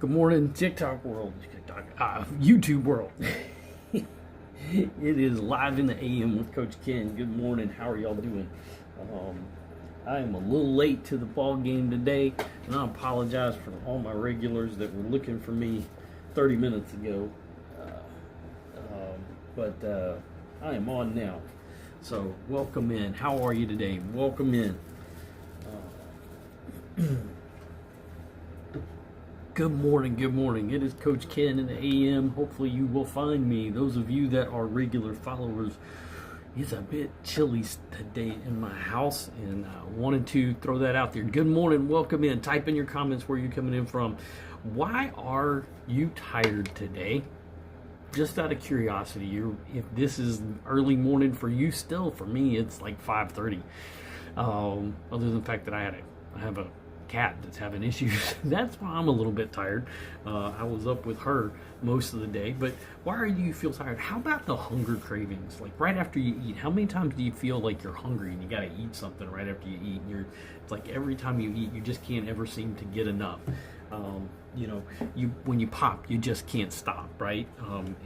Good morning, TikTok world, YouTube world. It is live in the AM with Coach Ken. Good morning. How are y'all doing? I am a little late to the ball game today, and I apologize for all my regulars that were looking for me 30 minutes ago. But I am on now. So welcome in. How are you today? Welcome in. Good morning, good morning. It is Coach Ken in the AM. Hopefully you will find me. Those of you that are regular followers, it's a bit chilly today in my house, and I wanted to throw that out there. Good morning, welcome in. Type in your comments where you're coming in from. Why are you tired today? Just out of curiosity, if this is early morning for you still, for me it's like 5:30. Other than the fact that I have a cat that's having issues. That's why I'm a little bit tired. I was up with her most of the day. But why do you feel tired? How about the hunger cravings? Like right after you eat, how many times do you feel like you're hungry and you got to eat something right after you eat? And it's like every time you eat, you just can't ever seem to get enough. When you pop, you just can't stop, right?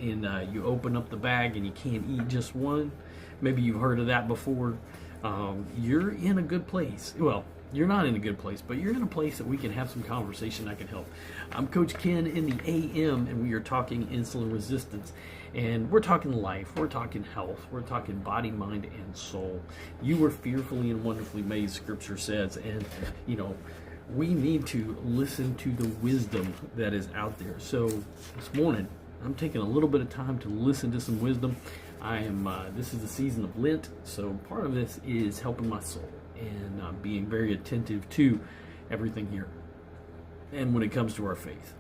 And you open up the bag and you can't eat just one. Maybe you've heard of that before. You're in a good place. Well, you're not in a good place, but you're in a place that we can have some conversation. I can help. I'm Coach Ken in the AM, and we are talking insulin resistance. And we're talking life, we're talking health, we're talking body, mind, and soul. You were fearfully and wonderfully made, Scripture says. And, we need to listen to the wisdom that is out there. So this morning, I'm taking a little bit of time to listen to some wisdom. This is the season of Lent, so part of this is helping my soul and being very attentive to everything here. And when it comes to our faith.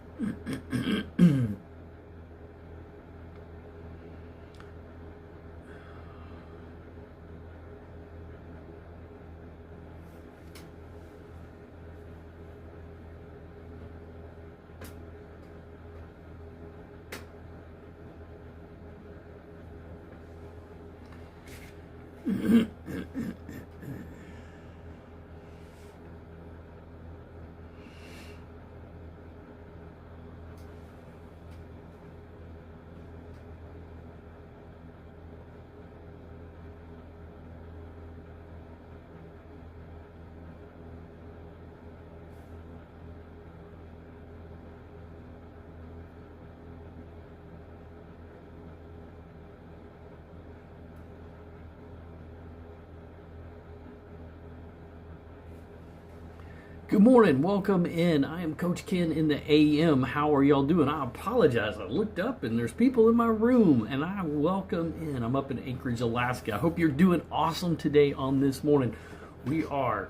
Good morning, welcome in. I am Coach Ken in the AM. How are y'all doing? I apologize. I looked up and there's people in my room, and I welcome in. I'm up in Anchorage, Alaska. I hope you're doing awesome today on this morning. We are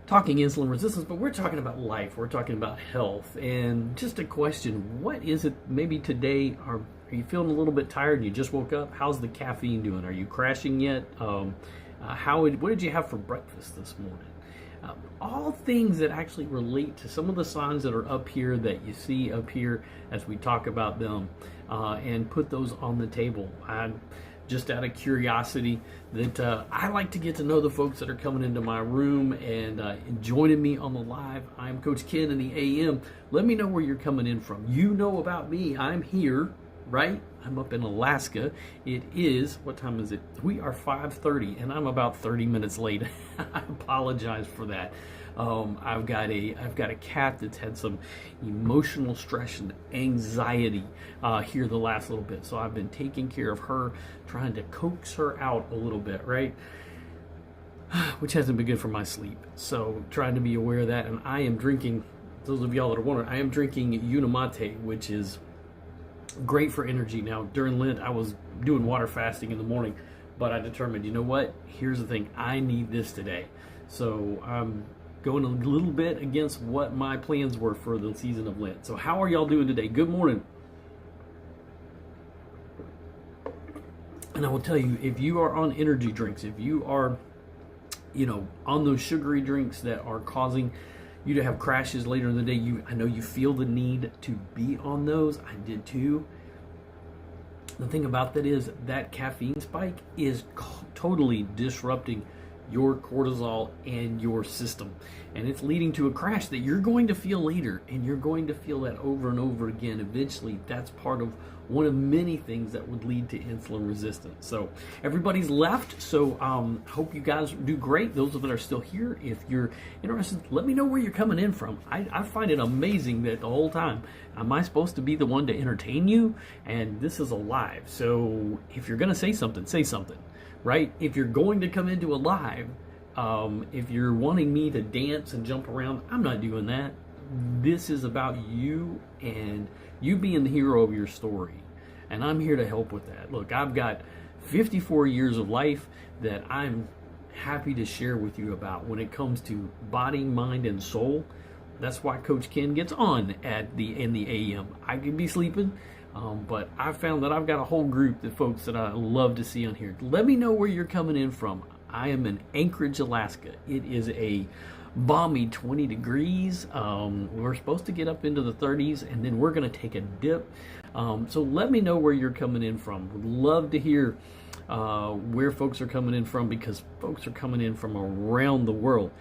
talking insulin resistance, but we're talking about life. We're talking about health. And just a question, what is it maybe today? Are you feeling a little bit tired and you just woke up? How's the caffeine doing? Are you crashing yet? What did you have for breakfast this morning? All things that actually relate to some of the signs that are up here that you see up here as we talk about them, and put those on the table. Just out of curiosity, that I like to get to know the folks that are coming into my room and joining me on the live. I'm Coach Ken in the AM. Let me know where you're coming in from. You know about me. I'm here, right? I'm up in Alaska. It is, what time is it? We are 5:30, and I'm about 30 minutes late. I apologize for that. I've got a cat that's had some emotional stress and anxiety here the last little bit. So I've been taking care of her, trying to coax her out a little bit, right? Which hasn't been good for my sleep. So trying to be aware of that. And I am drinking, those of y'all that are wondering, I am drinking Unimate, which is great for energy. Now during Lent I was doing water fasting in the morning, but I determined, you know what, here's the thing, I need this today. So I'm going a little bit against what my plans were for the season of Lent. So how are y'all doing today? Good morning. And I will tell you, if you are on energy drinks, if you are on those sugary drinks that are causing you to have crashes later in the day, I know you feel the need to be on those. I did too. The thing about that is that caffeine spike is totally disrupting your cortisol and your system. And it's leading to a crash that you're going to feel later, and you're going to feel that over and over again. Eventually, that's part of one of many things that would lead to insulin resistance. So everybody's left, so hope you guys do great. Those that are still here, if you're interested, let me know where you're coming in from. I find it amazing that the whole time, am I supposed to be the one to entertain you? And this is a live, so if you're going to say something, right? If you're going to come into a live, if you're wanting me to dance and jump around, I'm not doing that. This is about you and you being the hero of your story. And I'm here to help with that. Look, I've got 54 years of life that I'm happy to share with you about when it comes to body, mind, and soul. That's why Coach Ken gets on in the AM. I could be sleeping, but I found that I've got a whole group of folks that I love to see on here. Let me know where you're coming in from. I am in Anchorage, Alaska. It is a balmy 20 degrees. We're supposed to get up into the 30s, and then we're going to take a dip. So let me know where you're coming in from. Would love to hear where folks are coming in from, because folks are coming in from around the world.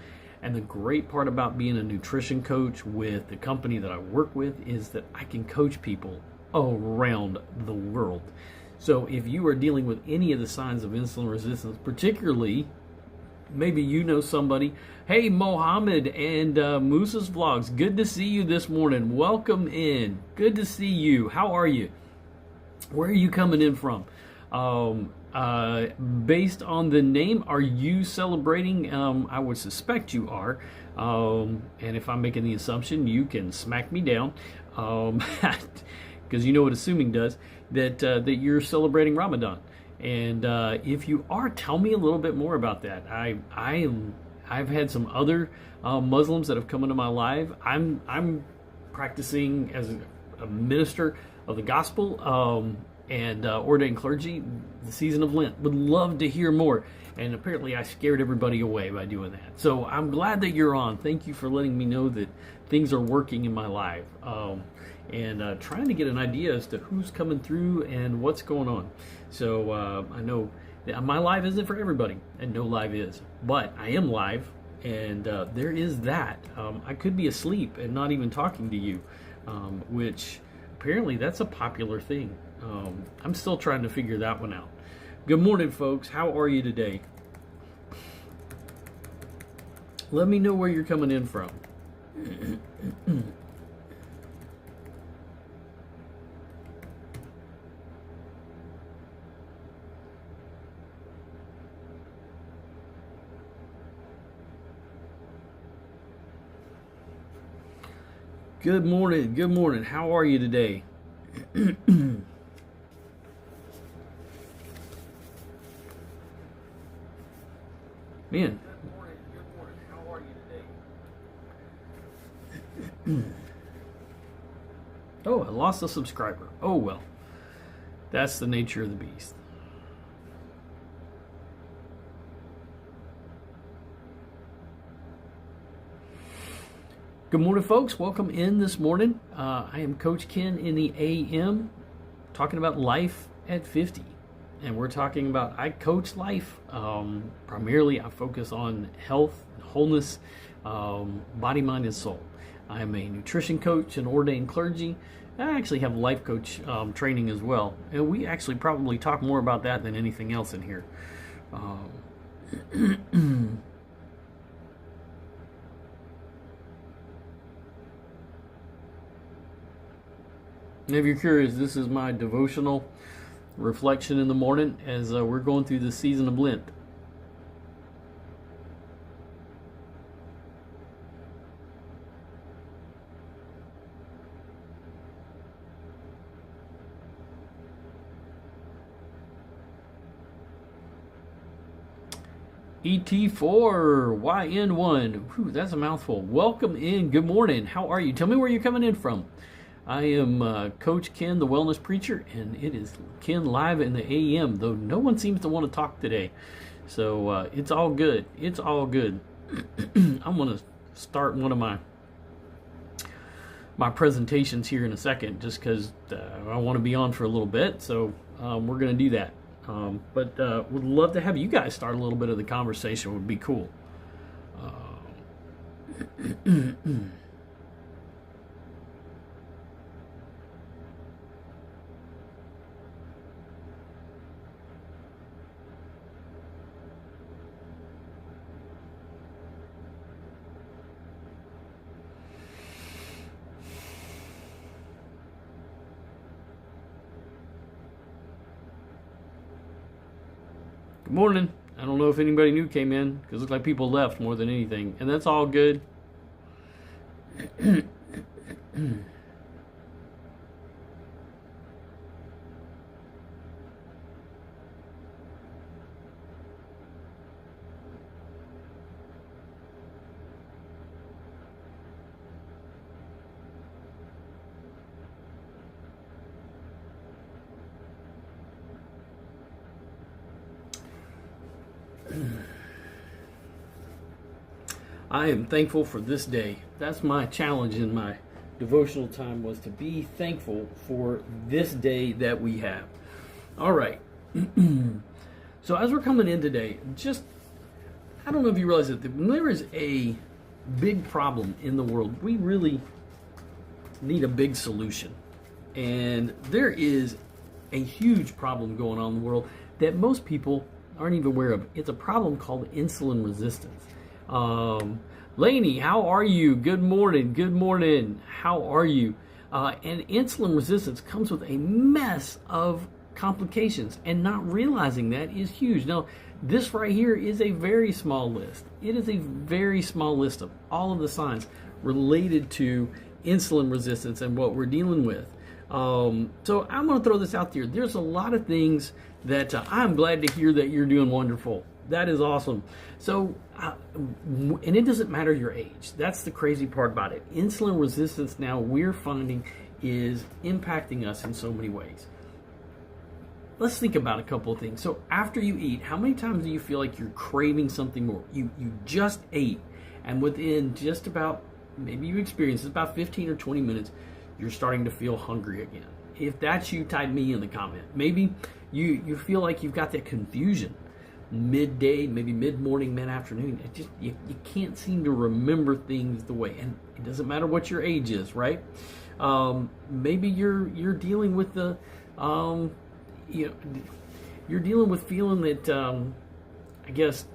And the great part about being a nutrition coach with the company that I work with is that I can coach people around the world. So if you are dealing with any of the signs of insulin resistance, particularly, maybe you know somebody. Hey, Mohammed and Moose's Vlogs, good to see you this morning. Welcome in. Good to see you. How are you? Where are you coming in from? Based on the name, are you celebrating? I would suspect you are. And if I'm making the assumption, you can smack me down. Because you know what assuming does, that you're celebrating Ramadan. And if you are, tell me a little bit more about that. I've had some other Muslims that have come into my life. I'm practicing as a minister of the gospel and ordained clergy the season of Lent. Would love to hear more. And apparently I scared everybody away by doing that. So I'm glad that you're on. Thank you for letting me know that things are working in my life. And trying to get an idea as to who's coming through and what's going on. So I know that my live isn't for everybody, and no live is. But I am live, and there is that. I could be asleep and not even talking to you, which apparently that's a popular thing. I'm still trying to figure that one out. Good morning, folks. How are you today? Let me know where you're coming in from. Good morning. Good morning. How are you today? Man. Good morning. Good morning. How are you today? Oh, I lost a subscriber. Oh, well. That's the nature of the beast. Good morning, folks. Welcome in this morning. I am Coach Ken in the AM, talking about life at 50. And we're talking about, I coach life. Primarily, I focus on health, wholeness, body, mind, and soul. I'm a nutrition coach and ordained clergy. I actually have life coach training as well. And we actually probably talk more about that than anything else in here. If you're curious, this is my devotional reflection in the morning as we're going through the season of Lent. ET4YN1. Whew, that's a mouthful. Welcome in. Good morning. How are you? Tell me where you're coming in from. I am Coach Ken, the wellness preacher, and it is Ken live in the AM, though no one seems to want to talk today. So it's all good. It's all good. I'm going to start one of my presentations here in a second, just because I want to be on for a little bit. So we're going to do that. But would love to have you guys start a little bit of the conversation. Would be cool. Good morning. I don't know if anybody new came in because it looked like people left more than anything, and that's all good. I am thankful for this day. That's my challenge in my devotional time, was to be thankful for this day that we have. All right. So as we're coming in today, I don't know if you realize that when there is a big problem in the world, we really need a big solution. And there is a huge problem going on in the world that most people aren't even aware of. It's a problem called insulin resistance. Lainey, how are you? Good morning. Good morning. How are you? And insulin resistance comes with a mess of complications, and not realizing that is huge. Now, this right here is a very small list. It is a very small list of all of the signs related to insulin resistance and what we're dealing with. So I'm going to throw this out there. There's a lot of things that I'm glad to hear that you're doing wonderful. That is awesome. So, and it doesn't matter your age. That's the crazy part about it. Insulin resistance now we're finding is impacting us in so many ways. Let's think about a couple of things. So after you eat, how many times do you feel like you're craving something more? You just ate, and within just about, maybe you experience it's about 15 or 20 minutes, you're starting to feel hungry again. If that's you, type me in the comment. Maybe you feel like you've got that confusion. Midday, maybe mid-morning, mid-afternoon. It just you can't seem to remember things the way, and it doesn't matter what your age is, right? Maybe you're dealing with the you're dealing with feeling that I guess,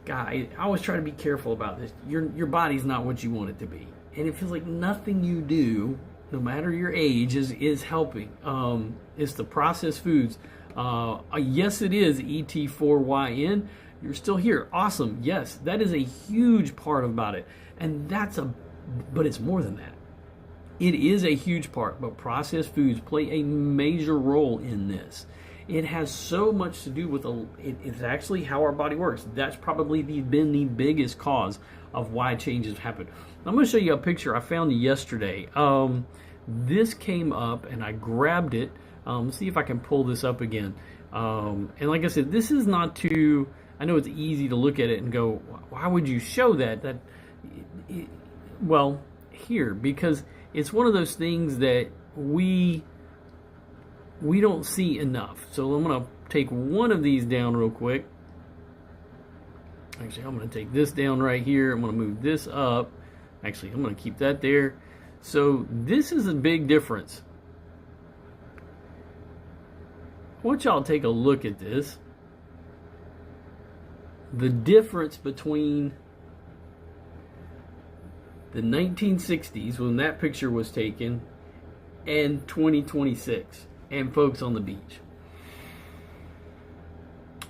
God, I always try to be careful about this. Your body's not what you want it to be, and it feels like nothing you do, no matter your age, is helping. It's the processed foods. Yes, it is ET4YN. You're still here. Awesome. Yes, that is a huge part about it. And but it's more than that. It is a huge part, but processed foods play a major role in this. It has so much to do with it's actually how our body works. That's probably been the biggest cause of why changes happen. I'm going to show you a picture I found yesterday. This came up and I grabbed it. See if I can pull this up again. And like I said, this is not too, I know it's easy to look at it and go, why would you show that? Well, here, because it's one of those things that we don't see enough. So I'm going to take one of these down real quick. Actually, I'm going to take this down right here. I'm going to move this up. Actually, I'm going to keep that there. So this is a big difference. I want y'all to take a look at this. The difference between the 1960s, when that picture was taken, and 2026, and folks on the beach.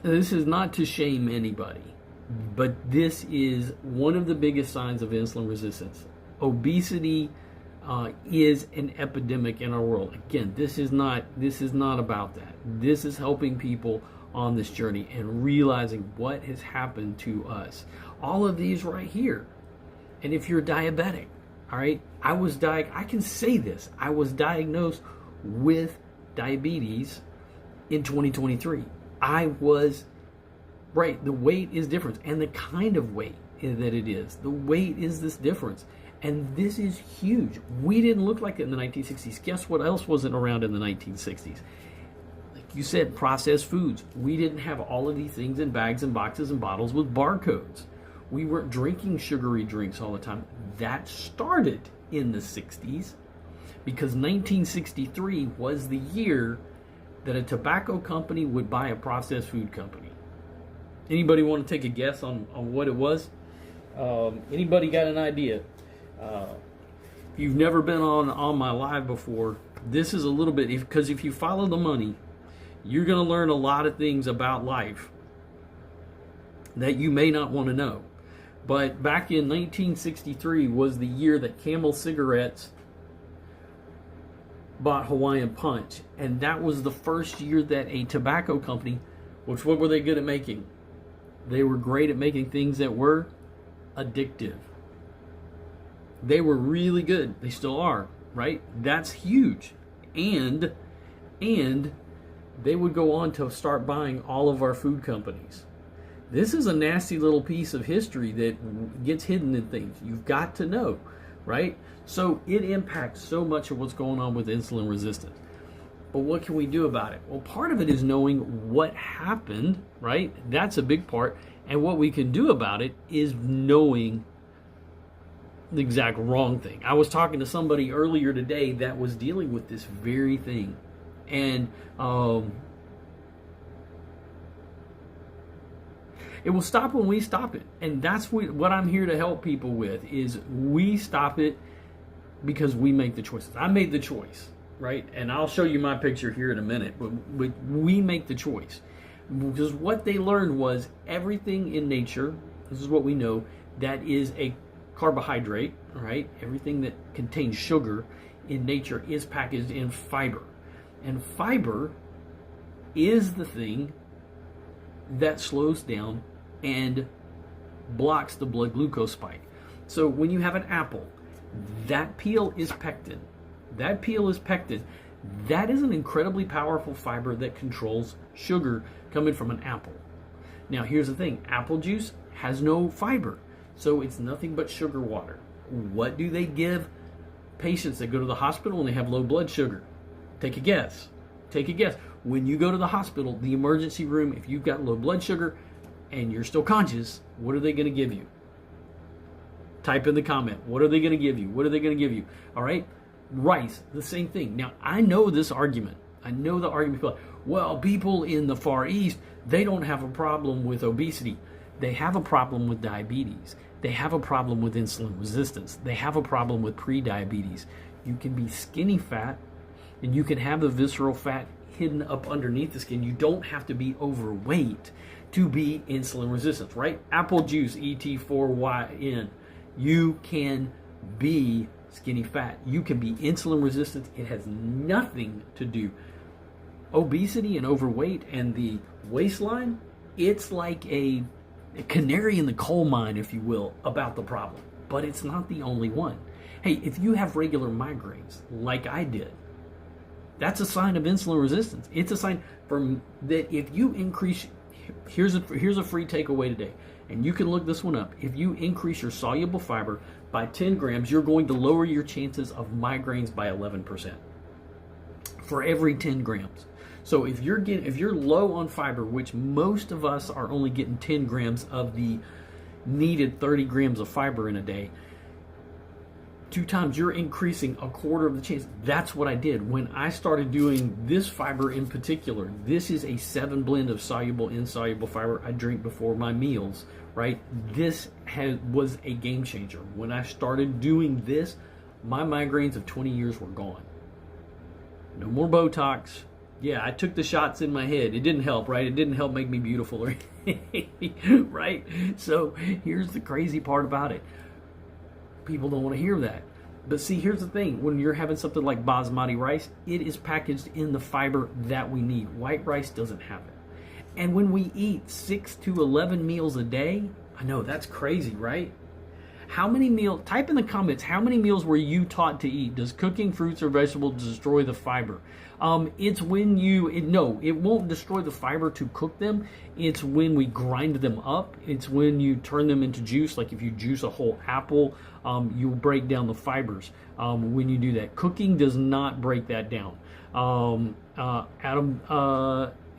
This is not to shame anybody, but this is one of the biggest signs of insulin resistance. Obesity is an epidemic in our world. Again, this is not about that. This is helping people on this journey and realizing what has happened to us. All of these right here. And if you're diabetic, all right, I can say this. I was diagnosed with diabetes in 2023. I was, right, the weight is different, and the kind of weight that it is. The weight is this difference. And this is huge. We didn't look like it in the 1960s. Guess what else wasn't around in the 1960s? Like you said processed foods. We didn't have all of these things in bags and boxes and bottles with barcodes. We weren't drinking sugary drinks all the time. That started in the 60s because 1963 was the year that a tobacco company would buy a processed food company. Anybody want to take a guess on what it was? Anybody got an idea? If you've never been on my live before, this is a little bit, because if you follow the money, you're going to learn a lot of things about life that you may not want to know. But back in 1963 was the year that Camel Cigarettes bought Hawaiian Punch. And that was the first year that a tobacco company, which what were they good at making? They were great at making things that were addictive. They were really good. They still are, right? That's huge. And they would go on to start buying all of our food companies. This is a nasty little piece of history that gets hidden in things. You've got to know, right? So it impacts so much of what's going on with insulin resistance. But what can we do about it? Well, part of it is knowing what happened, right? That's a big part. And what we can do about it is knowing the exact wrong thing. I was talking to somebody earlier today that was dealing with this very thing. And it will stop when we stop it. And that's what I'm here to help people with, is we stop it because we make the choices. I made the choice, right? And I'll show you my picture here in a minute. But we make the choice. Because what they learned was everything in nature, this is what we know, that is a carbohydrate, right? Everything that contains sugar in nature is packaged in fiber. And fiber is the thing that slows down and blocks the blood glucose spike. So when you have an apple, that peel is pectin. That peel is pectin. That is an incredibly powerful fiber that controls sugar coming from an apple. Now here's the thing, apple juice has no fiber, so it's nothing but sugar water. What do they give patients that go to the hospital and they have low blood sugar? Take a guess. Take a guess. When you go to the hospital, the emergency room, if you've got low blood sugar and you're still conscious, what are they going to give you? Type in the comment. What are they going to give you? What are they going to give you? All right? Rice, the same thing. Now, I know this argument. I know the argument. Well, people in the Far East, they don't have a problem with obesity. They have a problem with diabetes. They have a problem with insulin resistance. They have a problem with prediabetes. You can be skinny fat, and you can have the visceral fat hidden up underneath the skin. You don't have to be overweight to be insulin resistant, right? Apple juice, ET4YN. You can be skinny fat. You can be insulin resistant. It has nothing to do. Obesity and overweight and the waistline, it's like a canary in the coal mine, if you will, about the problem. But it's not the only one. Hey, if you have regular migraines, like I did, that's a sign of insulin resistance. It's a sign that if you increase, here's a free takeaway today, and you can look this one up. If you increase your soluble fiber by 10 grams, you're going to lower your chances of migraines by 11% for every 10 grams. So if you're low on fiber, which most of us are only getting 10 grams of the needed 30 grams of fiber in a day, 2 times you're increasing a quarter of the chance. That's what I did when I started doing this fiber in particular. This is a 7 blend of soluble, insoluble fiber I drink before my meals, right? This was a game changer. When I started doing this, my migraines of 20 years were gone. No more Botox. Yeah, I took the shots in my head. It didn't help, right? It didn't help make me beautiful or anything, right? So here's the crazy part about it. People don't want to hear that. But see, here's the thing. When you're having something like basmati rice, it is packaged in the fiber that we need. White rice doesn't have it. And when we eat 6 to 11 meals a day, I know that's crazy, right? How many meals, type in the comments, how many meals were you taught to eat? Does cooking fruits or vegetables destroy the fiber? It's when it won't destroy the fiber to cook them. It's when we grind them up. It's when you turn them into juice. Like if you juice a whole apple, you'll break down the fibers when you do that. Cooking does not break that down. Adam,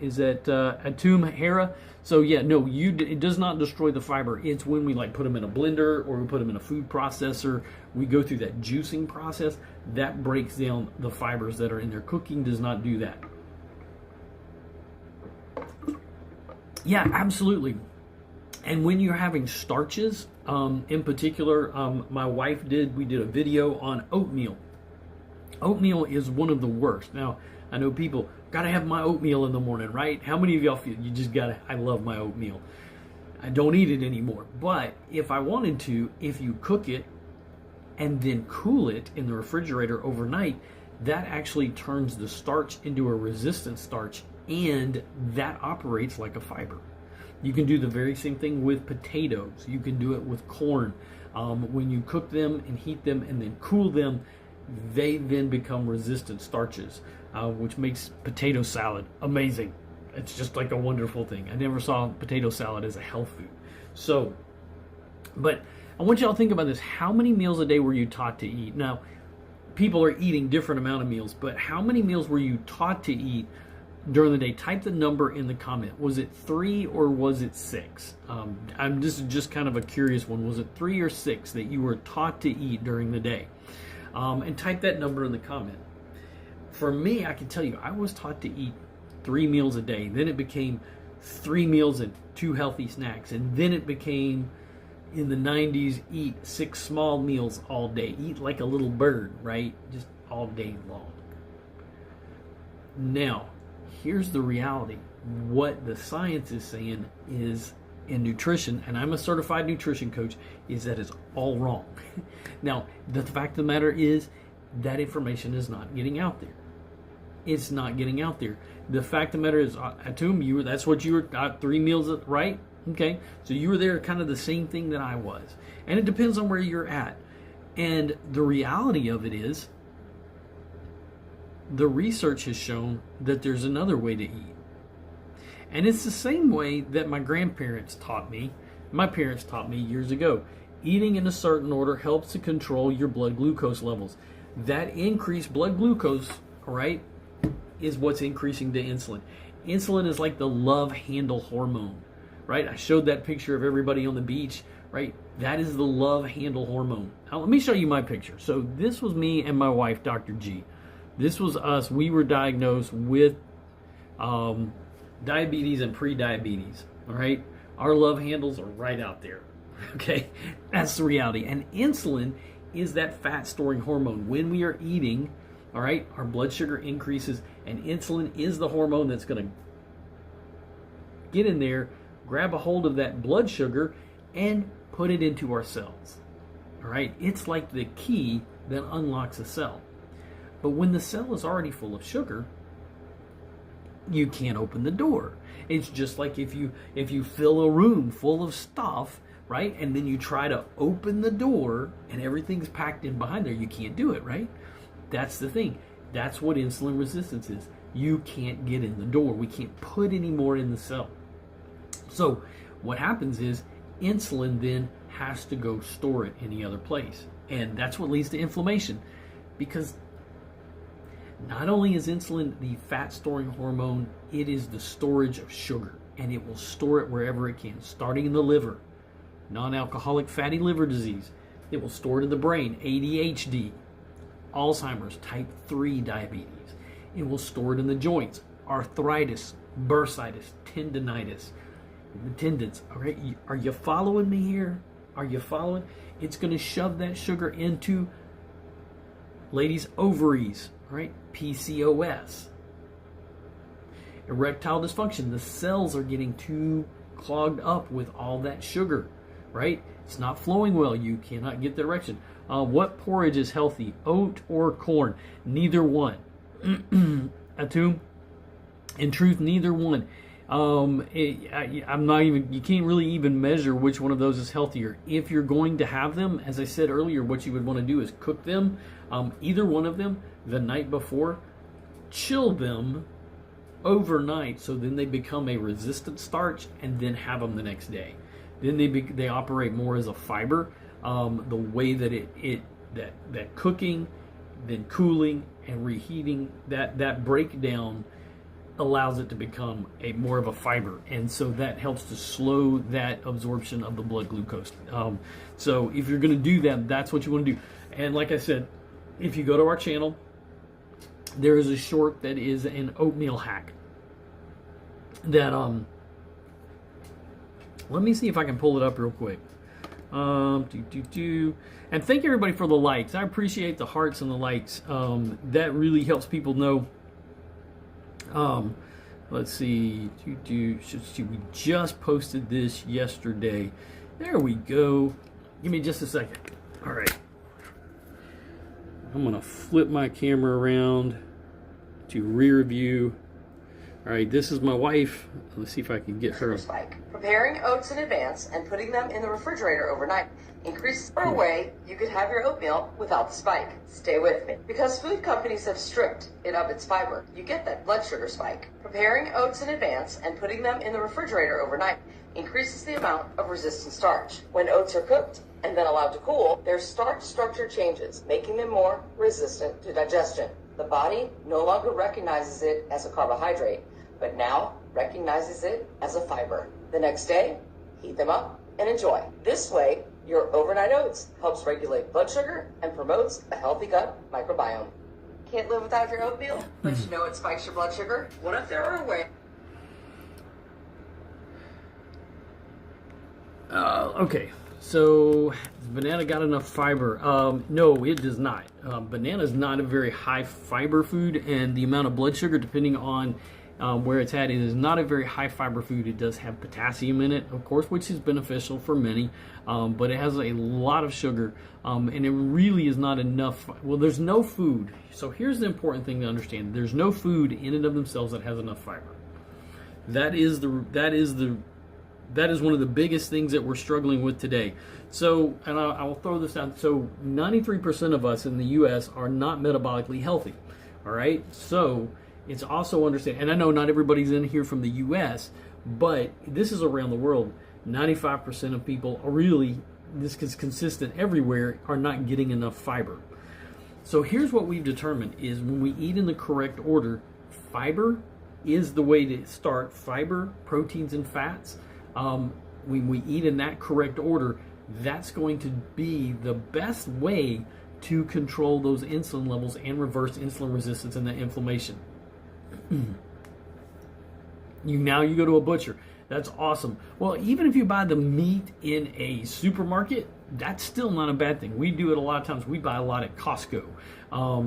is that Atum Hera? So yeah, no, it does not destroy the fiber. It's when we like put them in a blender or we put them in a food processor, we go through that juicing process, that breaks down the fibers that are in there. Cooking does not do that. Yeah, absolutely. And when you're having starches, in particular, my wife we did a video on oatmeal. Oatmeal is one of the worst. Now, I know people gotta have my oatmeal in the morning, right? How many of y'all feel you just gotta? I love my oatmeal. I don't eat it anymore, but if I wanted to, if you cook it and then cool it in the refrigerator overnight, that actually turns the starch into a resistant starch, and that operates like a fiber. You can do the very same thing with potatoes. You can do it with corn. When you cook them and heat them and then cool them, they then become resistant starches, which makes potato salad amazing. It's just like a wonderful thing. I never saw potato salad as a health food. So, but I want y'all to think about this. How many meals a day were you taught to eat? Now, people are eating different amount of meals, but how many meals were you taught to eat during the day? Type the number in the comment. Was it 3 or was it 6? This is just kind of a curious one. Was it 3 or 6 that you were taught to eat during the day? And type that number in the comment. For me, I can tell you, I was taught to eat 3 meals a day. Then it became 3 meals and 2 healthy snacks. And then it became, in the 90s, eat 6 small meals all day. Eat like a little bird, right? Just all day long. Now, here's the reality. What the science is saying is, in nutrition, and I'm a certified nutrition coach, is that it's all wrong. Now, the fact of the matter is that information is not getting out there. It's not getting out there. The fact of the matter is, Atum, that's what you were, 3 meals, right? Okay, so you were there kind of the same thing that I was. And it depends on where you're at. And the reality of it is, the research has shown that there's another way to eat. And it's the same way that my grandparents taught me, my parents taught me years ago. Eating in a certain order helps to control your blood glucose levels. That increased blood glucose, right, is what's increasing the insulin. Insulin is like the love handle hormone, right? I showed that picture of everybody on the beach, right? That is the love handle hormone. Now, let me show you my picture. So this was me and my wife, Dr. G. This was us. We were diagnosed with diabetes and pre-diabetes, all right? Our love handles are right out there, okay? That's the reality. And insulin is that fat-storing hormone. When we are eating, all right, our blood sugar increases, and insulin is the hormone that's going to get in there, grab a hold of that blood sugar, and put it into our cells, all right? It's like the key that unlocks a cell. But when the cell is already full of sugar, you can't open the door. It's just like if you fill a room full of stuff, right? And then you try to open the door and everything's packed in behind there, you can't do it, right? That's the thing. That's what insulin resistance is. You can't get in the door. We can't put any more in the cell. So what happens is insulin then has to go store it any other place. And that's what leads to inflammation, because not only is insulin the fat-storing hormone, it is the storage of sugar, and it will store it wherever it can, starting in the liver, non-alcoholic fatty liver disease. It will store it in the brain, ADHD, Alzheimer's, type 3 diabetes. It will store it in the joints, arthritis, bursitis, tendinitis, the tendons. All right, are you following me here? Are you following? It's going to shove that sugar into, ladies, ovaries, right? PCOS. Erectile dysfunction. The cells are getting too clogged up with all that sugar, right? It's not flowing well. You cannot get the erection. What porridge is healthy? Oat or corn? Neither one. Atum? In truth, neither one. I'm not even, you can't really even measure which one of those is healthier. If you're going to have them, as I said earlier, what you would want to do is cook them, either one of them, the night before, chill them overnight, so then they become a resistant starch, and then have them the next day. Then they operate more as a fiber. The way that that cooking then cooling and reheating, that breakdown allows it to become more of a fiber, and so that helps to slow that absorption of the blood glucose. So if you're going to do that, that's what you want to do. And like I said, if you go to our channel, there is a short that is an oatmeal hack that let me see if I can pull it up real quick. And thank everybody for the likes. I appreciate the hearts and the likes. That really helps people know. Let's see. We just posted this yesterday. There we go. Give me just a second. All right. I'm gonna flip my camera around to rear view. All right, this is my wife. Let's see if I can get her. Spike. Preparing oats in advance and putting them in the refrigerator overnight increases the way you could have your oatmeal without the spike. Stay with me. Because food companies have stripped it of its fiber, you get that blood sugar spike. Preparing oats in advance and putting them in the refrigerator overnight increases the amount of resistant starch. When oats are cooked and then allowed to cool, their starch structure changes, making them more resistant to digestion. The body no longer recognizes it as a carbohydrate, but now recognizes it as a fiber. The next day, heat them up and enjoy. This way, your overnight oats helps regulate blood sugar and promotes a healthy gut microbiome. Can't live without your oatmeal, but you know it spikes your blood sugar? What if there were a way? Okay, so has banana got enough fiber? No, it does not. Banana is not a very high fiber food, and the amount of blood sugar, depending on where it's at, it is not a very high fiber food. It does have potassium in it, of course, which is beneficial for many, but it has a lot of sugar, and it really is not enough. Well, there's no food. So here's the important thing to understand: there's no food in and of themselves that has enough fiber. That is one of the biggest things that we're struggling with today. So, and I will throw this out. So 93% of us in the U.S. are not metabolically healthy. All right. So it's also understand, and I know not everybody's in here from the U.S., but this is around the world. 95% of people are really, this is consistent everywhere, are not getting enough fiber. So here's what we've determined is when we eat in the correct order, fiber is the way to start. Fiber, proteins, and fats. When we eat in that correct order, that's going to be the best way to control those insulin levels and reverse insulin resistance and that inflammation. You go to a butcher. That's awesome. Well, even if you buy the meat in a supermarket, that's still not a bad thing. We do it a lot of times. We buy a lot at Costco,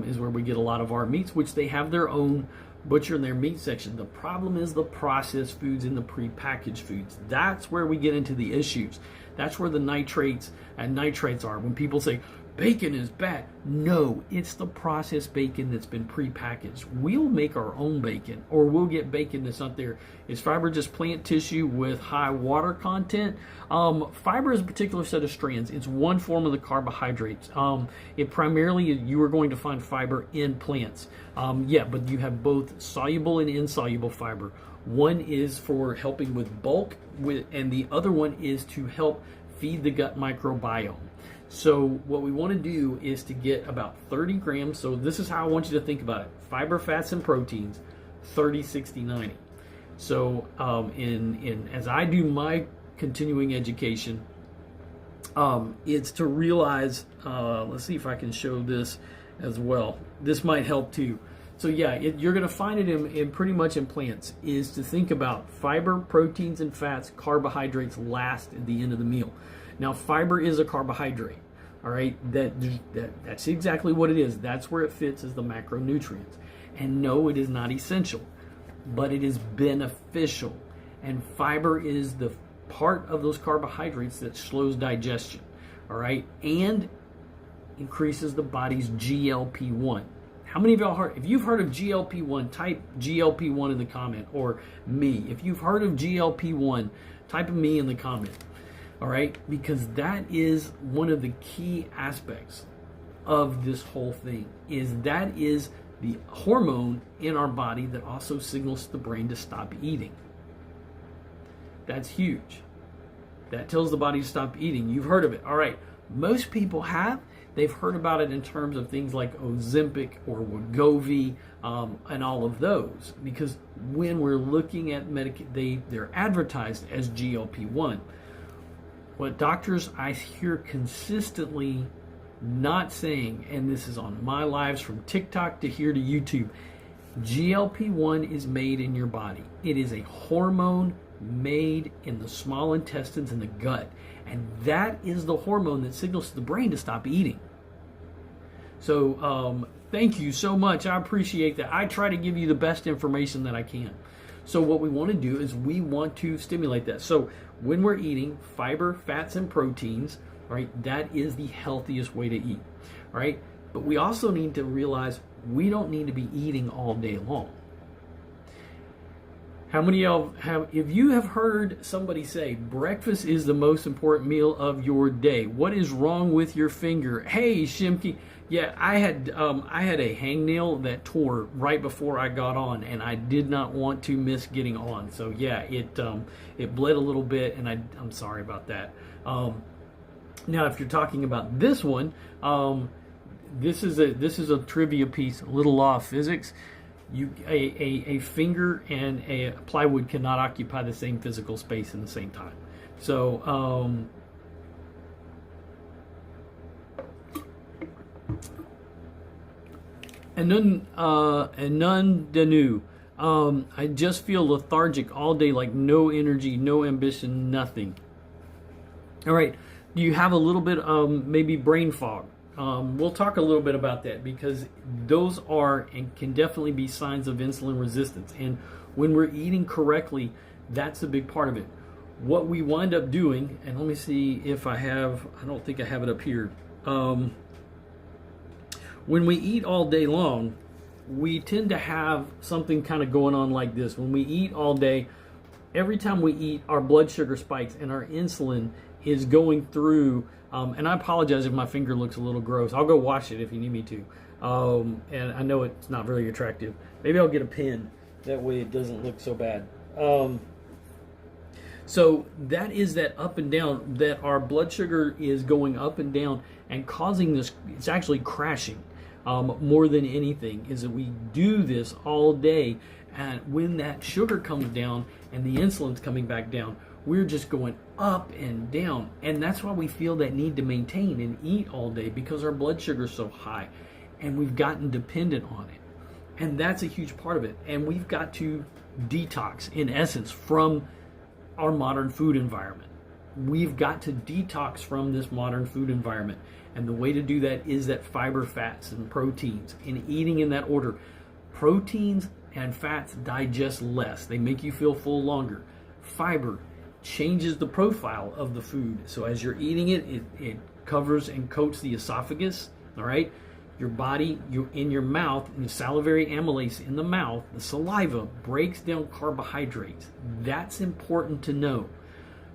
is where we get a lot of our meats, which they have their own butcher in their meat section. The problem is the processed foods and the prepackaged foods. That's where we get into the issues. That's where the nitrates and nitrates are. When people say bacon is bad, no, it's the processed bacon that's been prepackaged. We'll make our own bacon, or we'll get bacon that's not there. Is fiber just plant tissue with high water content? Fiber is a particular set of strands. It's one form of the carbohydrates. It primarily, you are going to find fiber in plants. But you have both soluble and insoluble fiber. One is for helping with bulk, and the other one is to help feed the gut microbiome. So what we want to do is to get about 30 grams. So this is how I want you to think about it. Fiber, fats, and proteins, 30, 60, 90. So as I do my continuing education, it's to realize, let's see if I can show this as well. This might help too. So yeah, you're going to find it in pretty much in plants, is to think about fiber, proteins, and fats, carbohydrates last at the end of the meal. Now, fiber is a carbohydrate, all right? That's exactly what it is. That's where it fits as the macronutrients. And no, it is not essential, but it is beneficial. And fiber is the part of those carbohydrates that slows digestion, all right? And increases the body's GLP-1. How many of y'all heard, if you've heard of GLP-1, type GLP-1 in the comment, or me. If you've heard of GLP-1, type of me in the comment. All right, because that is one of the key aspects of this whole thing, is that is the hormone in our body that also signals to the brain to stop eating. That's huge. That tells the body to stop eating. You've heard of it. All right, most people have. they've heard about it in terms of things like Ozempic or Wegovy, and all of those. Because when we're looking at they're advertised as GLP-1. What doctors I hear consistently not saying, and this is on my lives from TikTok to here to YouTube, GLP-1 is made in your body. It is a hormone made in the small intestines and the gut. And that is the hormone that signals to the brain to stop eating. So thank you so much. I appreciate that. I try to give you the best information that I can. So what we want to do is we want to stimulate that. So when we're eating fiber, fats, and proteins, right, that is the healthiest way to eat, right? But we also need to realize we don't need to be eating all day long. How many of y'all if you have heard somebody say breakfast is the most important meal of your day, what is wrong with your finger? Hey, Shimky. Yeah, I had a hangnail that tore right before I got on, and I did not want to miss getting on. So yeah, it bled a little bit, and I'm sorry about that. Now, if you're talking about this one, this is a trivia piece, a little law of physics. A finger and a plywood cannot occupy the same physical space in the same time. So and none Danu. I just feel lethargic all day, like no energy, no ambition, nothing. All right. Do you have a little bit maybe brain fog? We'll talk a little bit about that, because those are and can definitely be signs of insulin resistance. And when we're eating correctly, that's a big part of it. What we wind up doing, and let me see if I don't think I have it up here. When we eat all day long, we tend to have something kind of going on like this. When we eat all day, every time we eat, our blood sugar spikes and our insulin is going through. And I apologize if my finger looks a little gross. I'll go wash it if you need me to. And I know it's not very attractive. Maybe I'll get a pen. That way it doesn't look so bad. So that is that up and down, that our blood sugar is going up and down and causing this. It's actually crashing more than anything, is that we do this all day. And when that sugar comes down and the insulin's coming back down, we're just going up and down. And that's why we feel that need to maintain and eat all day, because our blood sugar is so high and we've gotten dependent on it. And that's a huge part of it. And we've got to detox, in essence, from our modern food environment. We've got to detox from this modern food environment. And the way to do that is that fiber, fats, and proteins, and eating in that order. Proteins and fats digest less. They make you feel full longer. Fiber changes the profile of the food. So as you're eating it, it covers and coats the esophagus, all right? Your body, in your mouth, and the salivary amylase in the mouth, the saliva breaks down carbohydrates. That's important to know.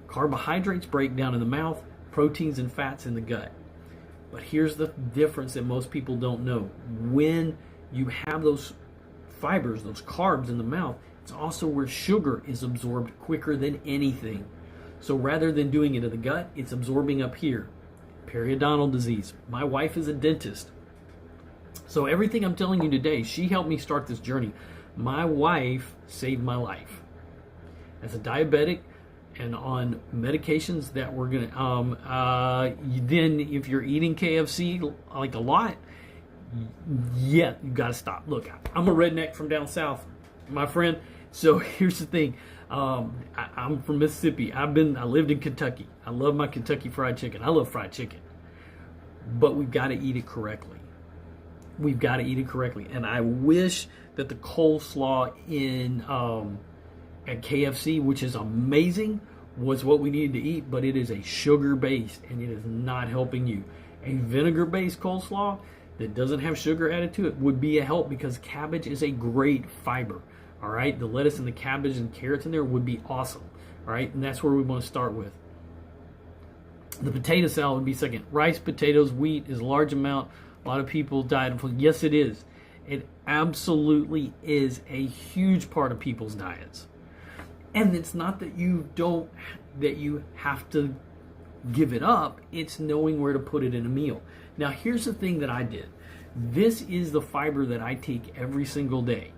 Carbohydrates break down in the mouth, proteins and fats in the gut. But here's the difference that most people don't know. When you have those fibers, those carbs in the mouth, it's also where sugar is absorbed quicker than anything. So rather than doing it in the gut, it's absorbing up here. Periodontal disease. My wife is a dentist. So everything I'm telling you today, she helped me start this journey. My wife saved my life. As a diabetic and on medications that we're going to, then if you're eating KFC like a lot, yeah, you got to stop. Look, I'm a redneck from down south, my friend. So here's the thing. I'm from Mississippi. I lived in Kentucky. I love my Kentucky Fried Chicken. I love fried chicken. But we've got to eat it correctly. We've got to eat it correctly. And I wish that the coleslaw at KFC, which is amazing, was what we needed to eat, but it is a sugar-based, and it is not helping you. A vinegar-based coleslaw that doesn't have sugar added to it would be a help, because cabbage is a great fiber. All right, the lettuce and the cabbage and carrots in there would be awesome. All right, and that's where we want to start with. The potato salad would be second. Rice, potatoes, wheat is a large amount. A lot of people diet. Yes, it is. It absolutely is a huge part of people's diets. And it's not that you have to give it up. It's knowing where to put it in a meal. Now, here's the thing that I did. This is the fiber that I take every single day.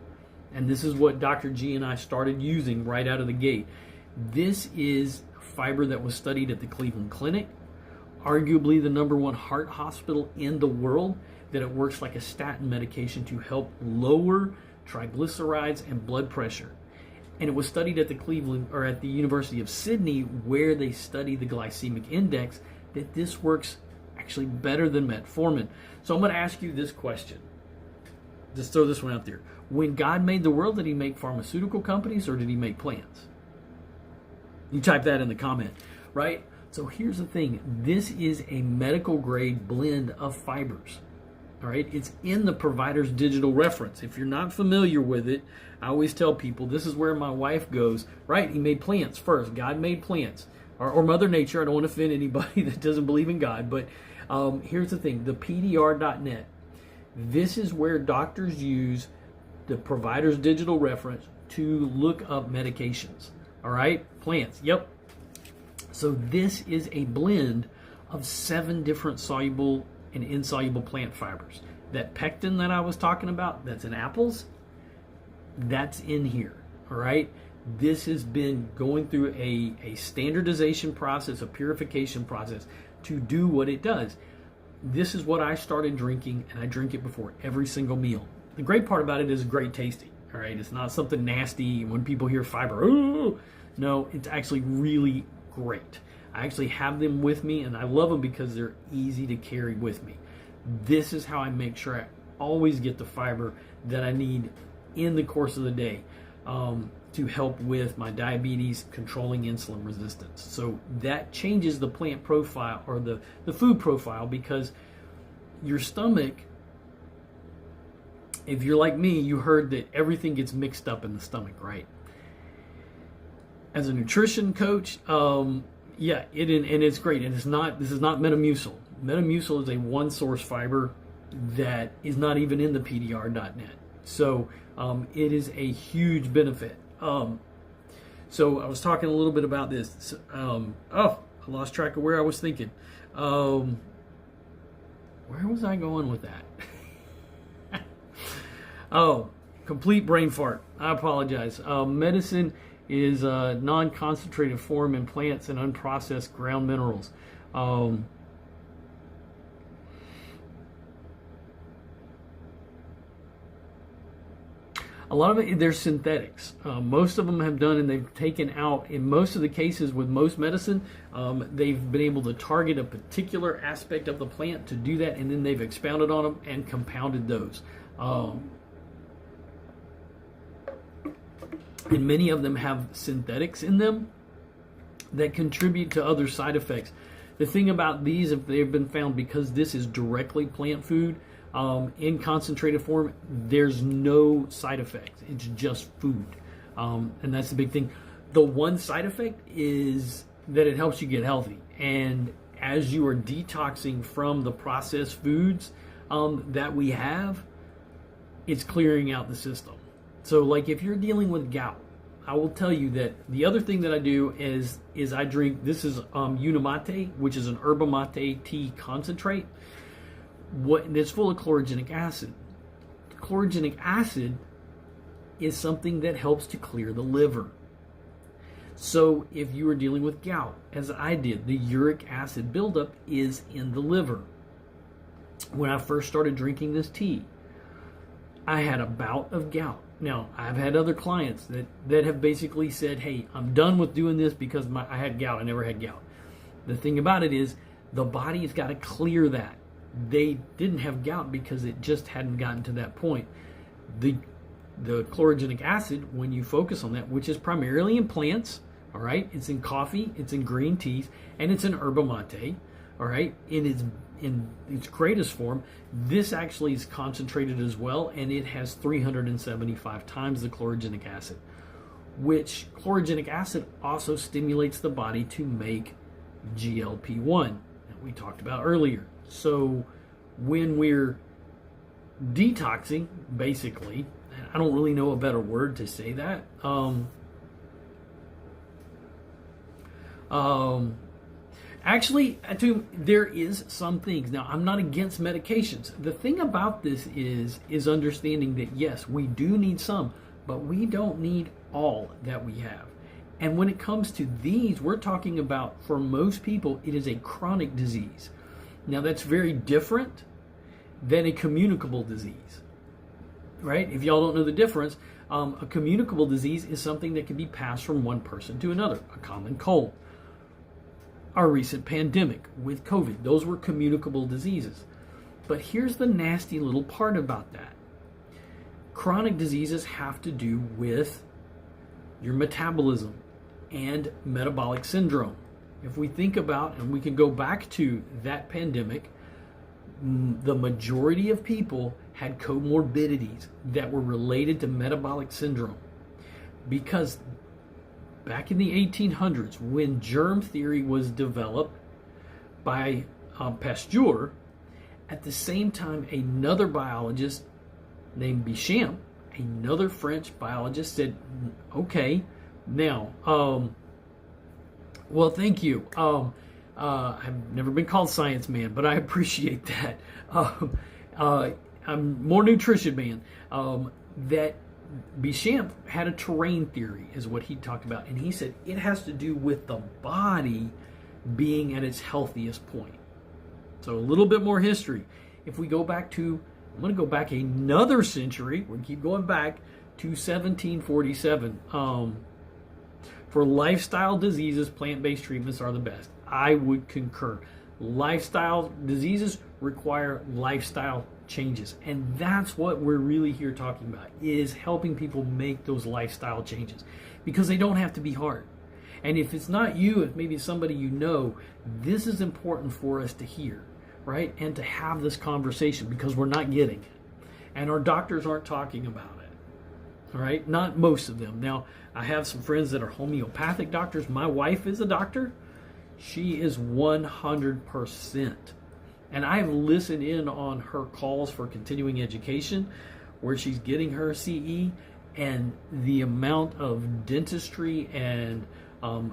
And this is what Dr. G and I started using right out of the gate. This is fiber that was studied at the Cleveland Clinic, arguably the #1 heart hospital in the world, that it works like a statin medication to help lower triglycerides and blood pressure. And it was studied at the University of Sydney, where they study the glycemic index, that this works actually better than metformin. So I'm going to ask you this question. Just throw this one out there. When God made the world, did he make pharmaceutical companies or did he make plants? You type that in the comment, right? So here's the thing. This is a medical grade blend of fibers. All right, it's in the provider's digital reference. If you're not familiar with it, I always tell people this is where my wife goes, right? He made plants first. God made plants. Or Mother Nature. I don't want to offend anybody that doesn't believe in God. But here's the thing. The PDR.net. This is where doctors use the provider's digital reference to look up medications. All right? Plants. Yep. So this is a blend of 7 different soluble and insoluble plant fibers. That pectin that I was talking about, that's in apples, that's in here. All right? This has been going through a standardization process, a purification process to do what it does. This is what I started drinking, and I drink it before every single meal. The great part about it is great tasting. All right, it's not something nasty. When people hear fiber, ooh, no, it's actually really great. I actually have them with me, and I love them because they're easy to carry with me. This is how I make sure I always get the fiber that I need in the course of the day to help with my diabetes, controlling insulin resistance. So that changes the plant profile or the food profile, because your stomach, if you're like me, you heard that everything gets mixed up in the stomach, right? As a nutrition coach, yeah, and it's great. And this is not Metamucil. Metamucil is a one source fiber that is not even in the PDR.net. So it is a huge benefit. So I was talking a little bit about this. I lost track of where I was thinking. Where was I going with that? Oh, complete brain fart. I apologize. Medicine is a non-concentrated form in plants and unprocessed ground minerals. A lot of it, they're synthetics. Most of them have done, and they've taken out, in most of the cases with most medicine, they've been able to target a particular aspect of the plant to do that, and then they've expounded on them and compounded those. And many of them have synthetics in them that contribute to other side effects. The thing about these, if they've been found, because this is directly plant food, in concentrated form, there's no side effects. It's just food. And that's the big thing. The one side effect is that it helps you get healthy. And as you are detoxing from the processed foods that we have, it's clearing out the system. So like if you're dealing with gout, I will tell you that the other thing that I do is I drink, this is Unimate, which is an yerba mate tea concentrate. It's full of chlorogenic acid. Chlorogenic acid is something that helps to clear the liver. So if you are dealing with gout, as I did, the uric acid buildup is in the liver. When I first started drinking this tea, I had a bout of gout. Now, I've had other clients that have basically said, hey, I'm done with doing this because I had gout. I never had gout. The thing about it is the body has got to clear that. They didn't have gout because it just hadn't gotten to that point. The chlorogenic acid, when you focus on that, which is primarily in plants, all right, it's in coffee, it's in green teas, and it's in yerba mate, all right, in its greatest form, this actually is concentrated as well, and it has 375 times the chlorogenic acid, which chlorogenic acid also stimulates the body to make GLP-1 that we talked about earlier. So when we're detoxing, basically, I don't really know a better word to say that. Actually, there is some things. Now, I'm not against medications. The thing about this is understanding that, yes, we do need some, but we don't need all that we have. And when it comes to these, we're talking about, for most people, it is a chronic disease. Now, that's very different than a communicable disease, right? If y'all don't know the difference, a communicable disease is something that can be passed from one person to another, a common cold. Our recent pandemic with COVID, those were communicable diseases. But here's the nasty little part about that. Chronic diseases have to do with your metabolism and metabolic syndrome. If we think about, and we can go back to that pandemic, the majority of people had comorbidities that were related to metabolic syndrome, because back in the 1800s, when germ theory was developed by Pasteur, at the same time, another biologist named Béchamp, another French biologist, said, okay, now, well, thank you. I've never been called science man, but I appreciate that. I'm more nutrition man. That Béchamp had a terrain theory, is what he talked about. And he said it has to do with the body being at its healthiest point. So a little bit more history. If we go back to, I'm going to go back another century. We're going to keep going back to 1747. For lifestyle diseases, plant-based treatments are the best. I would concur. Lifestyle diseases require lifestyle changes, and that's what we're really here talking about, is helping people make those lifestyle changes, because they don't have to be hard. And if it's not you, if maybe it's somebody you know, this is important for us to hear, right? And to have this conversation, because we're not getting it, and our doctors aren't talking about it. All right, not most of them. Now, I have some friends that are homeopathic doctors. My wife is a doctor. She is 100%. And I've listened in on her calls for continuing education, where she's getting her CE, and the amount of dentistry and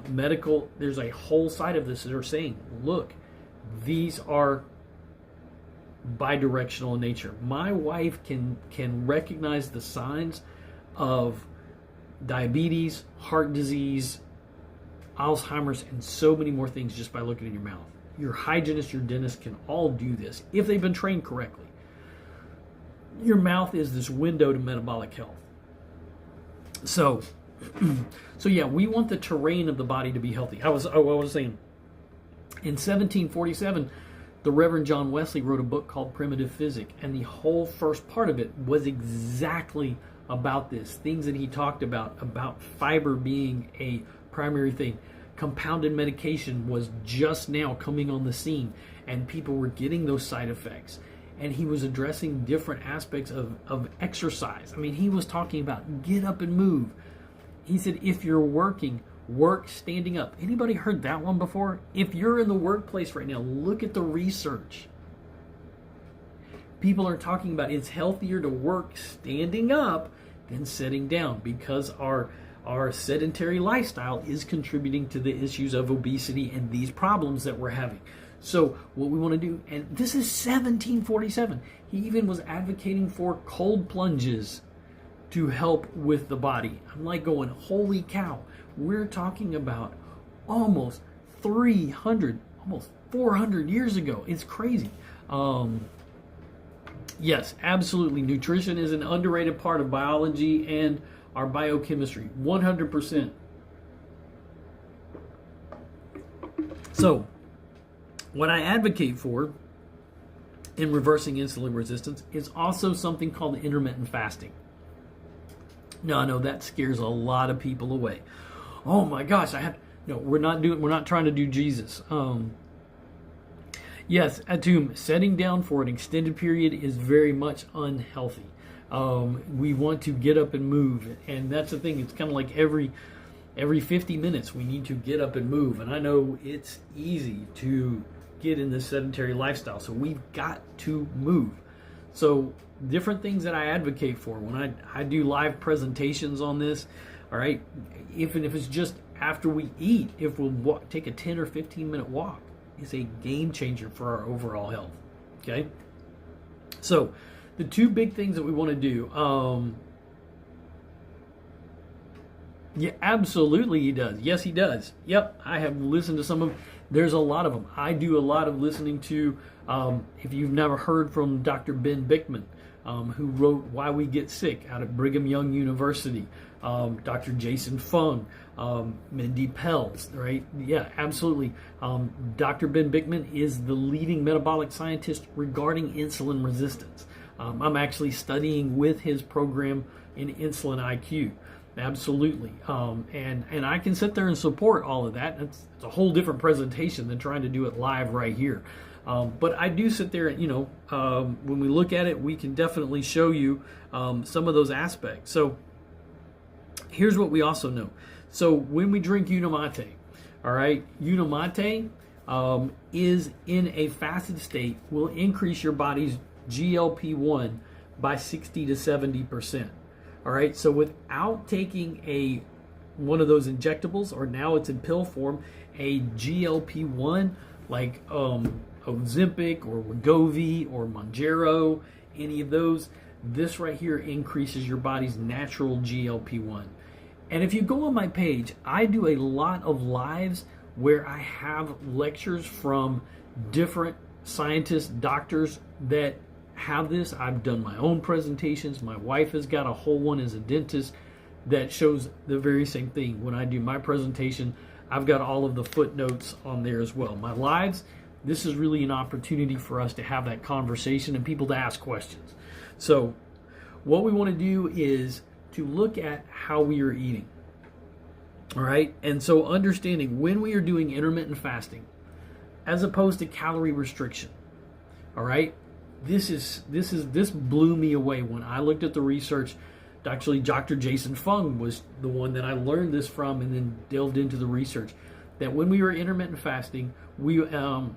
medical, there's a whole side of this that are saying, look, these are bidirectional in nature. My wife can recognize the signs of diabetes, heart disease, Alzheimer's, and so many more things just by looking in your mouth. Your hygienist, your dentist can all do this if they've been trained correctly. Your mouth is this window to metabolic health. So yeah, we want the terrain of the body to be healthy. I was saying, in 1747, the Reverend John Wesley wrote a book called Primitive Physics, and the whole first part of it was exactly about this. Things that he talked about fiber being a primary thing. Compounded medication was just now coming on the scene, and people were getting those side effects. And he was addressing different aspects of exercise. I mean, he was talking about get up and move. He said, if you're working, work standing up. Anybody heard that one before? If you're in the workplace right now, look at the research. People are talking about it's healthier to work standing up than sitting down, because our sedentary lifestyle is contributing to the issues of obesity and these problems that we're having. So what we want to do, and this is 1747, he even was advocating for cold plunges to help with the body. I'm like going, holy cow, we're talking about almost 300, almost 400 years ago. It's crazy. Yes, absolutely. Nutrition is an underrated part of biology and our biochemistry, 100%. So, what I advocate for in reversing insulin resistance is also something called intermittent fasting. Now, I know that scares a lot of people away. Oh my gosh, we're not trying to do Jesus. Yes, setting down for an extended period is very much unhealthy. We want to get up and move, and that's the thing. It's kind of like every 50 minutes we need to get up and move. And I know it's easy to get in this sedentary lifestyle, so we've got to move. So different things that I advocate for when I do live presentations on this, all right, even if it's just after we eat, if we'll take a 10 or 15 minute walk, is a game changer for our overall health. Okay? So, the two big things that we want to do, yeah, absolutely he does. Yes, he does. Yep, I have listened to some of them. There's a lot of them. I do a lot of listening to, if you've never heard from Dr. Ben Bickman, who wrote Why We Get Sick out of Brigham Young University, Dr. Jason Fung, Mindy Pelz, right? Yeah, absolutely. Dr. Ben Bickman is the leading metabolic scientist regarding insulin resistance. I'm actually studying with his program in Insulin IQ. Absolutely. And I can sit there and support all of that. It's a whole different presentation than trying to do it live right here. But I do sit there and, when we look at it, we can definitely show you some of those aspects. So here's what we also know. So when we drink Unimate, all right, Unimate is in a fasted state, will increase your body's GLP-1 by 60 to 70%. All right, so without taking one of those injectables, or now it's in pill form, a GLP-1 like Ozempic or Wegovy or Mounjaro, any of those, this right here increases your body's natural GLP-1. And if you go on my page, I do a lot of lives where I have lectures from different scientists, doctors that have this. I've done my own presentations. My wife has got a whole one as a dentist that shows the very same thing. When I do my presentation, I've got all of the footnotes on there as well. My lives, this is really an opportunity for us to have that conversation and people to ask questions. So what we want to do is to look at how we are eating. All right. And so understanding when we are doing intermittent fasting as opposed to calorie restriction. All right. This blew me away when I looked at the research. Actually, Dr. Jason Fung was the one that I learned this from, and then delved into the research. That when we were intermittent fasting, we am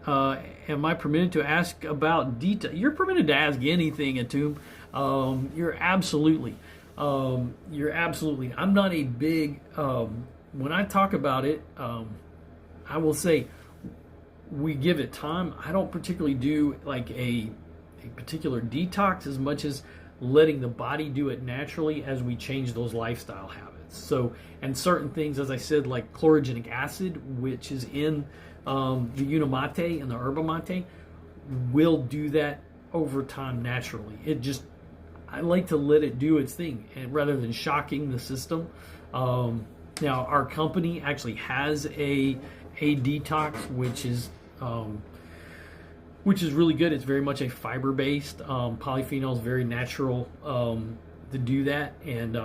I permitted to ask about detail? You're permitted to ask anything, Atum. You're absolutely. I'm not a big. When I talk about it, I will say, we give it time. I don't particularly do like a particular detox as much as letting the body do it naturally as we change those lifestyle habits. So, and certain things, as I said, like chlorogenic acid, which is in the Unimate and the Yerba Mate, will do that over time naturally. I like to let it do its thing, and rather than shocking the system. Now, our company actually has a detox, which is really good. It's very much a fiber-based. Polyphenols, very natural to do that. And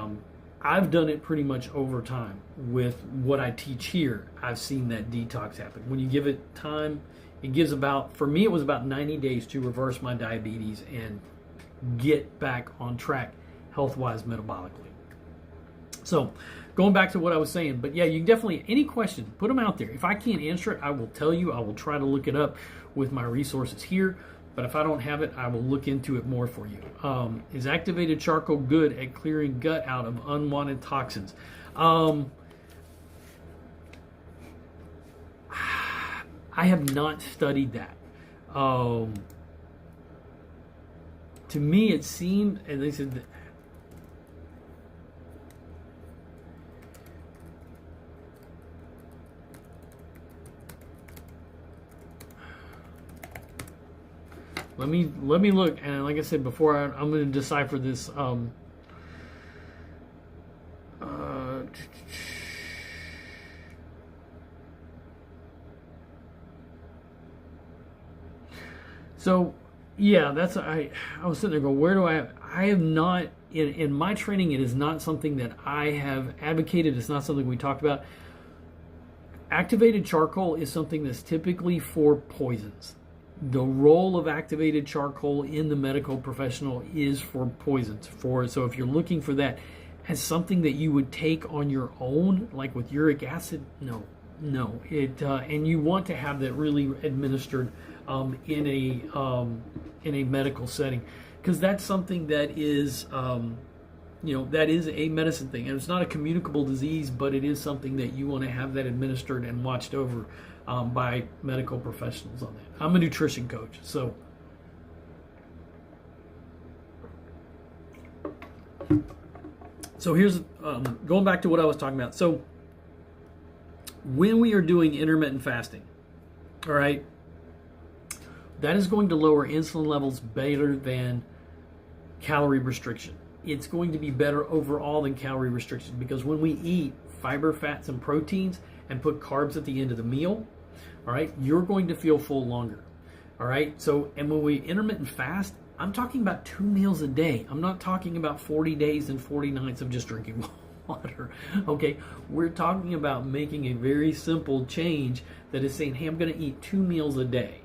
I've done it pretty much over time with what I teach here. I've seen that detox happen. When you give it time, it gives for me, it was about 90 days to reverse my diabetes and get back on track health-wise, metabolically. So going back to what I was saying, but yeah, you can definitely, any question, put them out there. If I can't answer it, I will tell you. I will try to look it up with my resources here. But if I don't have it, I will look into it more for you. Is activated charcoal good at clearing gut out of unwanted toxins? I have not studied that. To me, it seemed, and they said, Let me look, and like I said before, I'm going to decipher this. So, yeah, that's I was sitting there going, where do I have not in my training. It is not something that I have advocated. It's not something we talked about. Activated charcoal is something that's typically for poisons. The role of activated charcoal in the medical professional is for poisons. So if you're looking for that as something that you would take on your own, like with uric acid, no. And you want to have that really administered in a medical setting, because that's something that is that is a medicine thing, and it's not a communicable disease, but it is something that you want to have that administered and watched over by medical professionals on that. I'm a nutrition coach, so here's going back to what I was talking about. So when we are doing intermittent fasting, all right, that is going to lower insulin levels better than calorie restriction. It's going to be better overall than calorie restriction, because when we eat fiber, fats, and proteins and put carbs at the end of the meal, all right, you're going to feel full longer. All right, so, and when we intermittent fast, I'm talking about 2 meals a day. I'm not talking about 40 days and 40 nights of just drinking water. Okay, we're talking about making a very simple change that is saying, hey, I'm going to eat 2 meals a day.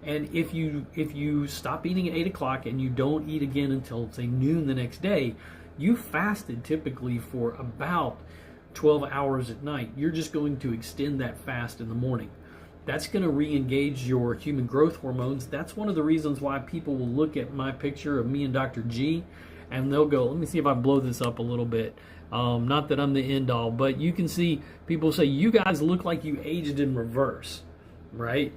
And if you stop eating at 8 o'clock and you don't eat again until, say, noon the next day, you fasted typically for about 12 hours at night. You're just going to extend that fast in the morning. That's going to re-engage your human growth hormones. That's one of the reasons why people will look at my picture of me and Dr. G and they'll go, let me see if I blow this up a little bit. Not that I'm the end all, but you can see people say, you guys look like you aged in reverse, right?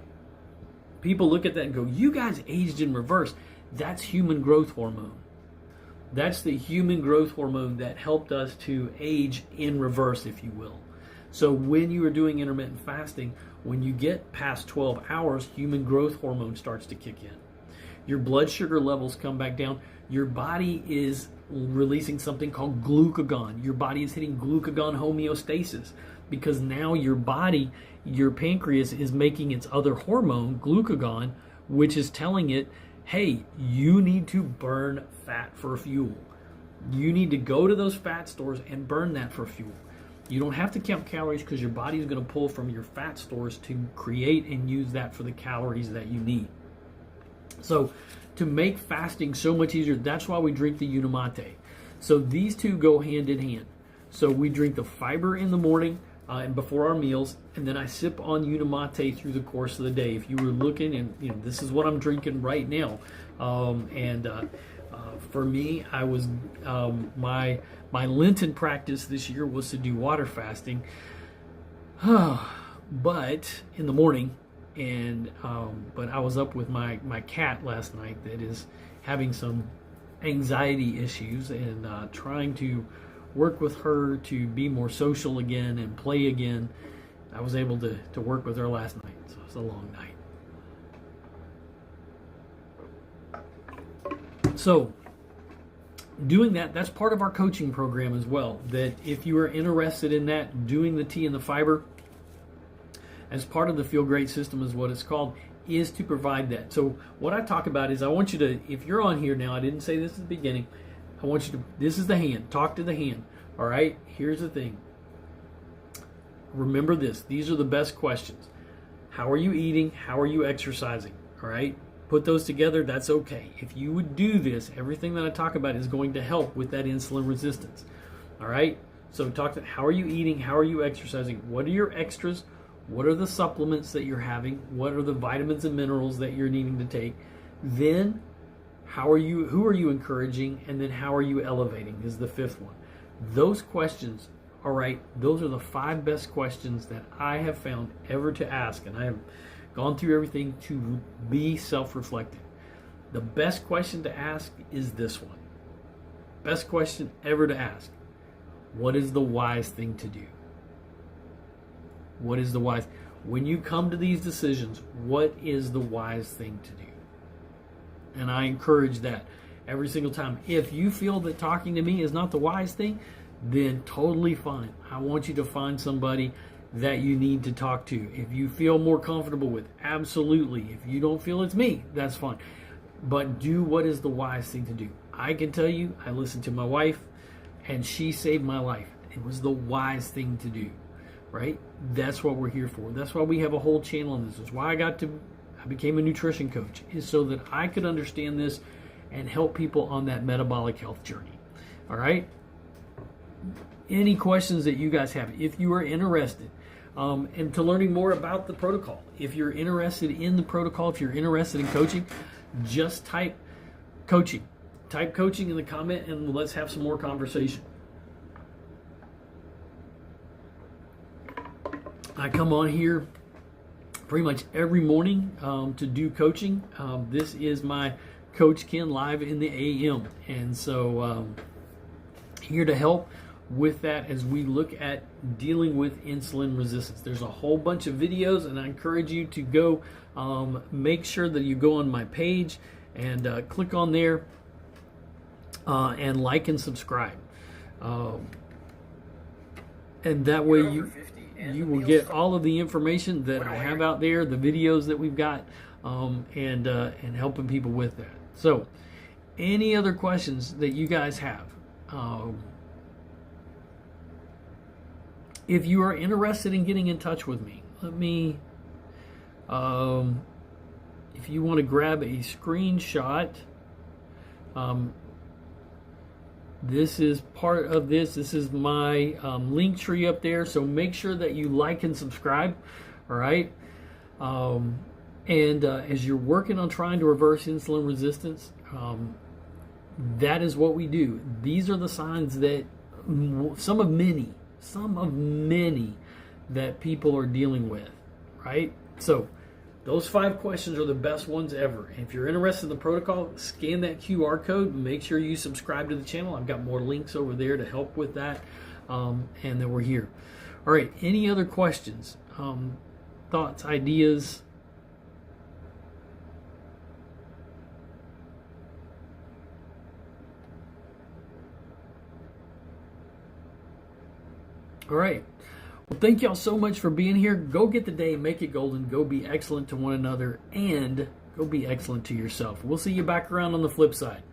People look at that and go, you guys aged in reverse. That's human growth hormone. That's the human growth hormone that helped us to age in reverse, if you will. So when you are doing intermittent fasting, when you get past 12 hours, human growth hormone starts to kick in. Your blood sugar levels come back down. Your body is releasing something called glucagon. Your body is hitting glucagon homeostasis, because now your body, your pancreas is making its other hormone, glucagon, which is telling it, hey, you need to burn fat for fuel. You need to go to those fat stores and burn that for fuel. You don't have to count calories, because your body is going to pull from your fat stores to create and use that for the calories that you need. So to make fasting so much easier, that's why we drink the Unimate. So these two go hand in hand. So we drink the fiber in the morning and before our meals, and then I sip on Unimate through the course of the day. If you were looking, and this is what I'm drinking right now. For me, I was my Lenten practice this year was to do water fasting, but in the morning. And but I was up with my cat last night that is having some anxiety issues, and trying to work with her to be more social again and play again. I was able to work with her last night, so it was a long night. So doing that's part of our coaching program as well, that if you are interested in that, doing the tea and the fiber as part of the Feel Great system is what it's called, is to provide that. So what I talk about is, I want you to, if you're on here now, I didn't say this at the beginning, I want you to, this is the hand, talk to the hand, all right? Here's the thing. Remember this, these are the best questions. How are you eating? How are you exercising? All right? Put those together, that's okay. If you would do this, everything that I talk about is going to help with that insulin resistance. All right? So talk to, how are you eating? How are you exercising? What are your extras? What are the supplements that you're having? What are the vitamins and minerals that you're needing to take? Then, who are you encouraging? And then how are you elevating is the fifth one. Those questions, all right, those are the 5 best questions that I have found ever to ask. And I have gone through everything to be self-reflective. The best question to ask is this one. Best question ever to ask. What is the wise thing to do? What is the wise? When you come to these decisions, what is the wise thing to do? And I encourage that every single time. If you feel that talking to me is not the wise thing, then totally fine. I want you to find somebody that you need to talk to. If you feel more comfortable with, absolutely. If you don't feel it's me, that's fine. But do what is the wise thing to do. I can tell you, I listened to my wife, and she saved my life. It was the wise thing to do. Right? That's what we're here for. That's why we have a whole channel on this. That's why I became a nutrition coach, is so that I could understand this and help people on that metabolic health journey. All right? Any questions that you guys have, if you are interested, and to learning more about the protocol, if you're interested in the protocol, if you're interested in coaching, just type coaching. Type coaching in the comment, and let's have some more conversation. I come on here pretty much every morning to do coaching. This is my Coach Ken live in the AM, and so here to help with that as we look at dealing with insulin resistance. There's a whole bunch of videos, and I encourage you to go make sure that you go on my page and click on there and like and subscribe, and that way you will get all of the information that I have out there, the videos that we've got, and helping people with that. So any other questions that you guys have, if you are interested in getting in touch with me, let me, if you want to grab a screenshot, this is part of this. This is my link tree up there. So make sure that you like and subscribe. All right. As you're working on trying to reverse insulin resistance, that is what we do. These are the signs that some of many that people are dealing with, right? So those 5 questions are the best ones ever. And if you're interested in the protocol, scan that QR code. Make sure you subscribe to the channel. I've got more links over there to help with that. And then we're here. All right, any other questions, thoughts, ideas? All right. Well, thank y'all so much for being here. Go get the day, make it golden. Go be excellent to one another, and go be excellent to yourself. We'll see you back around on the flip side.